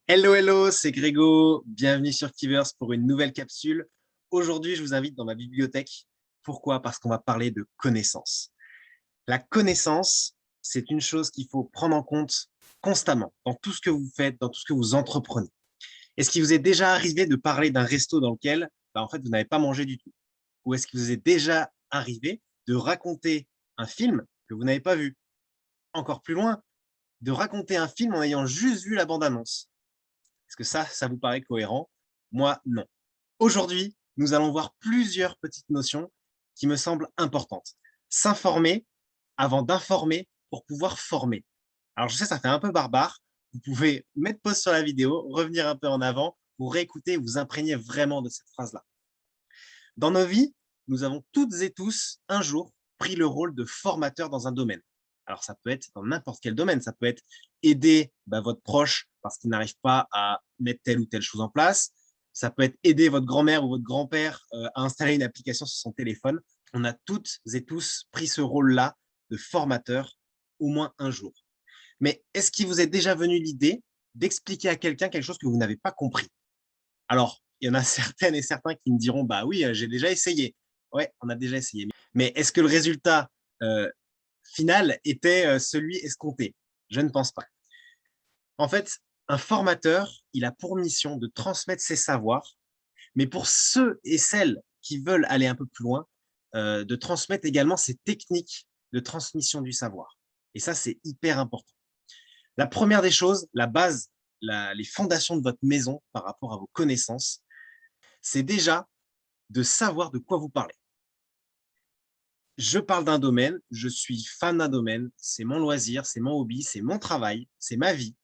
Hello, hello, c'est Grégo. Bienvenue sur Kivers pour une nouvelle capsule. Aujourd'hui, je vous invite dans ma bibliothèque. Pourquoi? Parce qu'on va parler de connaissance. La connaissance, c'est une chose qu'il faut prendre en compte constamment dans tout ce que vous faites, dans tout ce que vous entreprenez. Est-ce qu'il vous est déjà arrivé de parler d'un resto dans lequel, en fait, vous n'avez pas mangé du tout? Ou est-ce qu'il vous est déjà arrivé de raconter un film que vous n'avez pas vu? Encore plus loin, de raconter un film en ayant juste vu la bande-annonce. Est-ce que ça vous paraît cohérent? Moi, non. Aujourd'hui, nous allons voir plusieurs petites notions qui me semblent importantes. S'informer avant d'informer pour pouvoir former. Alors, je sais, ça fait un peu barbare. Vous pouvez mettre pause sur la vidéo, revenir un peu en avant pour réécouter et vous imprégner vraiment de cette phrase-là. Dans nos vies, nous avons toutes et tous, un jour, pris le rôle de formateur dans un domaine. Alors, ça peut être dans n'importe quel domaine. Ça peut être aider votre proche parce qu'il n'arrive pas à mettre telle ou telle chose en place. Ça peut être aider votre grand-mère ou votre grand-père à installer une application sur son téléphone. On a toutes et tous pris ce rôle-là de formateur au moins un jour. Mais est-ce qu'il vous est déjà venu l'idée d'expliquer à quelqu'un quelque chose que vous n'avez pas compris? Alors, il y en a certaines et certains qui me diront, bah oui, j'ai déjà essayé. Ouais, on a déjà essayé. Mais est-ce que le résultat final était celui escompté? Je ne pense pas. En fait, un formateur, il a pour mission de transmettre ses savoirs, mais pour ceux et celles qui veulent aller un peu plus loin, de transmettre également ses techniques de transmission du savoir. Et ça, c'est hyper important. La première des choses, la base, les fondations de votre maison par rapport à vos connaissances, c'est déjà de savoir de quoi vous parlez. Je parle d'un domaine, je suis fan d'un domaine, c'est mon loisir, c'est mon hobby, c'est mon travail, c'est ma vie.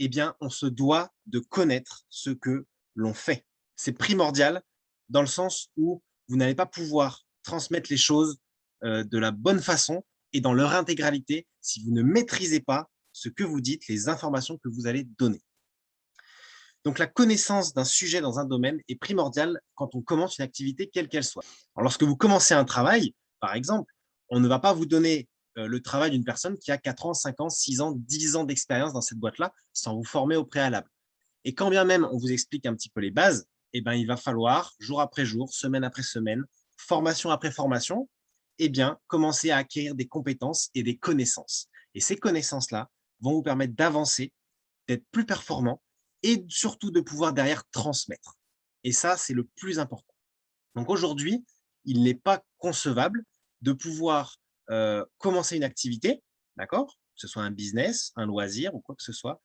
Eh bien, on se doit de connaître ce que l'on fait. C'est primordial dans le sens où vous n'allez pas pouvoir transmettre les choses de la bonne façon et dans leur intégralité si vous ne maîtrisez pas ce que vous dites, les informations que vous allez donner. Donc, la connaissance d'un sujet dans un domaine est primordiale quand on commence une activité, quelle qu'elle soit. Alors, lorsque vous commencez un travail, par exemple, on ne va pas vous donner le travail d'une personne qui a 4 ans, 5 ans, 6 ans, 10 ans d'expérience dans cette boîte-là, sans vous former au préalable. Et quand bien même on vous explique un petit peu les bases, eh ben, il va falloir, jour après jour, semaine après semaine, formation après formation, eh bien, commencer à acquérir des compétences et des connaissances. Et ces connaissances-là vont vous permettre d'avancer, d'être plus performant et surtout de pouvoir derrière transmettre. Et ça, c'est le plus important. Donc aujourd'hui, il n'est pas concevable de pouvoir commencer une activité, d'accord, que ce soit un business, un loisir ou quoi que ce soit,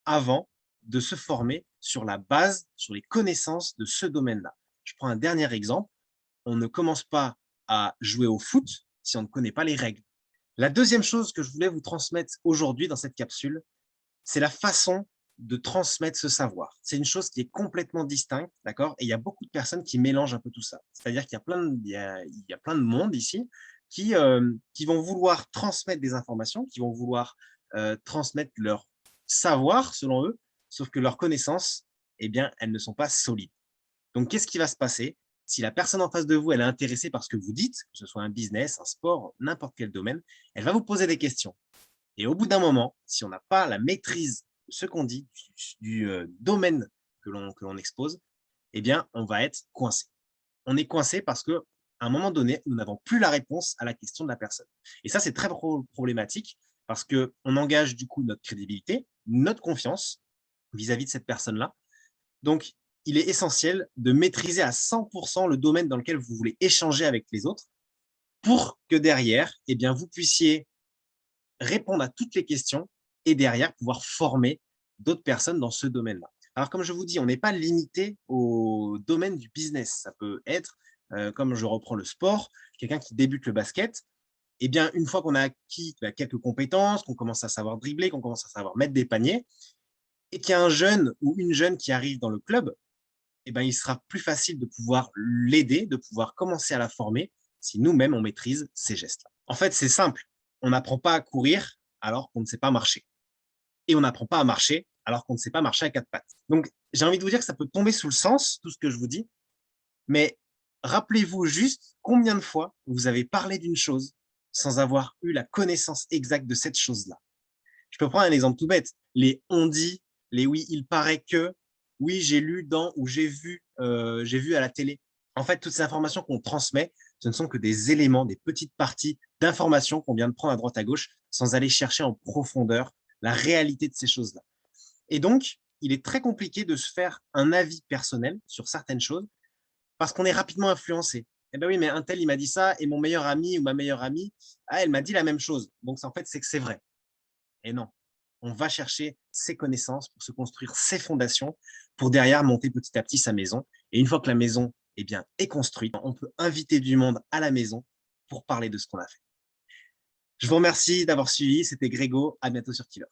avant de se former sur la base, sur les connaissances de ce domaine-là. Je prends un dernier exemple. On ne commence pas à jouer au foot si on ne connaît pas les règles. La deuxième chose que je voulais vous transmettre aujourd'hui dans cette capsule, c'est la façon de transmettre ce savoir. C'est une chose qui est complètement distincte, d'accord? Et il y a beaucoup de personnes qui mélangent un peu tout ça. C'est-à-dire qu'il y a plein de monde ici qui vont vouloir transmettre des informations, qui vont vouloir transmettre leur savoir selon eux, sauf que leurs connaissances, eh bien, elles ne sont pas solides. Donc, qu'est-ce qui va se passer si la personne en face de vous, elle est intéressée par ce que vous dites, que ce soit un business, un sport, n'importe quel domaine, elle va vous poser des questions. Et au bout d'un moment, si on n'a pas la maîtrise de ce qu'on dit, du domaine que l'on expose, eh bien, on va être coincé. On est coincé parce qu'à un moment donné, nous n'avons plus la réponse à la question de la personne. Et ça, c'est très problématique parce qu'on engage du coup notre crédibilité, notre confiance vis-à-vis de cette personne-là. Donc, il est essentiel de maîtriser à 100% le domaine dans lequel vous voulez échanger avec les autres pour que derrière, eh bien, vous puissiez répondre à toutes les questions et derrière pouvoir former d'autres personnes dans ce domaine-là. Alors, comme je vous dis, on n'est pas limité au domaine du business. Ça peut être, comme je reprends le sport, quelqu'un qui débute le basket, eh bien, une fois qu'on a acquis quelques compétences, qu'on commence à savoir dribbler, qu'on commence à savoir mettre des paniers, et qu'il y a un jeune ou une jeune qui arrive dans le club, eh ben, il sera plus facile de pouvoir l'aider, de pouvoir commencer à la former si nous-mêmes on maîtrise ces gestes-là. En fait, c'est simple. On n'apprend pas à courir alors qu'on ne sait pas marcher. Et on n'apprend pas à marcher alors qu'on ne sait pas marcher à quatre pattes. Donc, j'ai envie de vous dire que ça peut tomber sous le sens, tout ce que je vous dis, mais rappelez-vous juste combien de fois vous avez parlé d'une chose sans avoir eu la connaissance exacte de cette chose-là. Je peux prendre un exemple tout bête. Les on-dit, les oui, il paraît que, oui, j'ai lu dans ou j'ai vu à la télé. En fait, toutes ces informations qu'on transmet, ce ne sont que des éléments, des petites parties d'informations qu'on vient de prendre à droite à gauche sans aller chercher en profondeur la réalité de ces choses-là. Et donc, il est très compliqué de se faire un avis personnel sur certaines choses parce qu'on est rapidement influencé. Eh ben oui, mais un tel, il m'a dit ça, et mon meilleur ami ou ma meilleure amie, ah, elle m'a dit la même chose. Donc, en fait, c'est que c'est vrai. Et non, on va chercher ses connaissances pour se construire ses fondations, pour derrière monter petit à petit sa maison. Et une fois que la maison est construite, on peut inviter du monde à la maison pour parler de ce qu'on a fait. Je vous remercie d'avoir suivi. C'était Grégo. À bientôt sur Killers.